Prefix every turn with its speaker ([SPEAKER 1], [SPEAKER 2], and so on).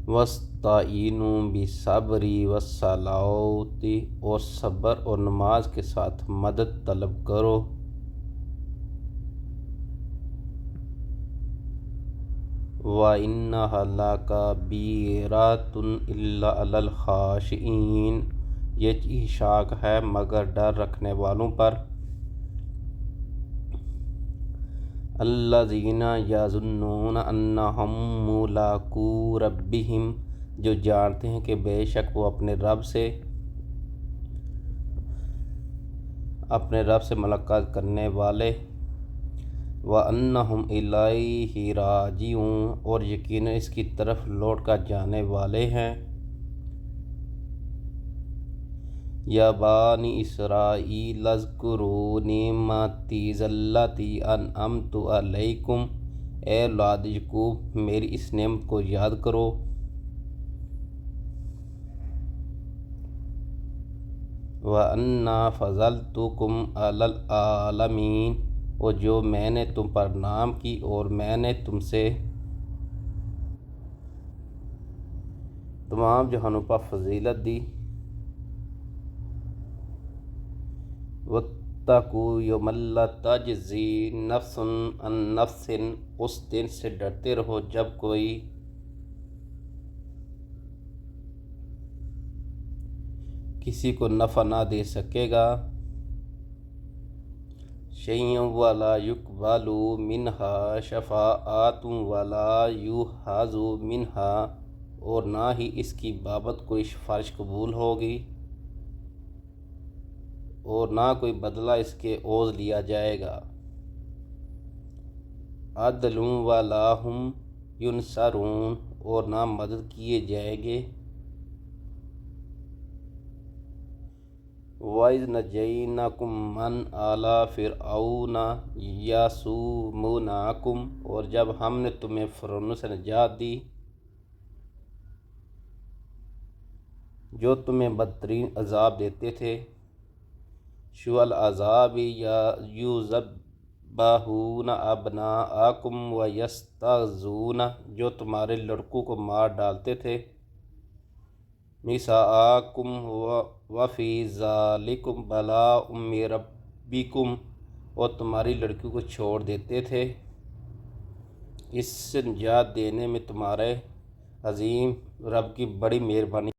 [SPEAKER 1] وَاسْتَعِینُوا بِالصَّبْرِ وَالصَّلَاةِ، اور صبر اور نماز کے ساتھ مدد طلب کرو۔ وَإِنَّهَا لَكَبِیرَةٌ إِلَّا عَلَى الْخَاشِعِینَ، یہ چیز شاق ہے مگر ڈر رکھنے والوں پر۔ الَّذِینَ یَظُنُّونَ أَنَّهُم مُّلَاقُو رَبِّهِمْ، جو جانتے ہیں کہ بے شک وہ اپنے رب سے ملاقات کرنے والے۔ وَأَنَّهُمْ إِلَیْهِ رَاجِعُونَ، اور یقیناً اس کی طرف لوٹ کر جانے والے ہیں۔ یا بانی اسرائیل اذکروا نعمتی التی انعمت علیکم، اے اولاد یعقوب میری اس نعمت کو یاد کرو۔ وَأَنَّا فَضَّلْتُکُمْ عَلَى الْعَالَمِینَ، اور جو میں نے تم پر انعام کی اور میں نے تم سے تمام جہانوں پر فضیلت دی۔ وَاتَّقُوا یَوْمًا لَا تَجْزِی نَفْسٌ عَن نَفْسٍ، اس دن سے ڈرتے رہو جب کوئی کسی کو نفع نہ دے سکے گا۔ شیئا ولا یقبل منہا شفاعۃ ولا یؤخذ منہا، اور نہ ہی اس کی بابت کوئی سفارش قبول ہوگی اور نہ کوئی بدلہ اس کے عوض لیا جائے گا۔ عدل ولا ہم ینصرون، اور نہ مدد کیے جائیں گے۔ وَإِذْ نَجَّيْنَاکُم مِّنْ آلِ فِرْعَوْنَ یَسُومُونَکُم، اور جب ہم نے تمہیں فرعون سے نجات دی جو تمہیں بدترین عذاب دیتے تھے۔ سوء العذاب یذبحون ابناءکم ویستحیون، جو تمہارے لڑکوں کو مار ڈالتے تھے۔ نساءکم وفی ذالکم بلاء من ربکم، اور تمہاری لڑکیوں کو چھوڑ دیتے تھے، اس سے نجات دینے میں تمہارے عظیم رب کی بڑی مہربانی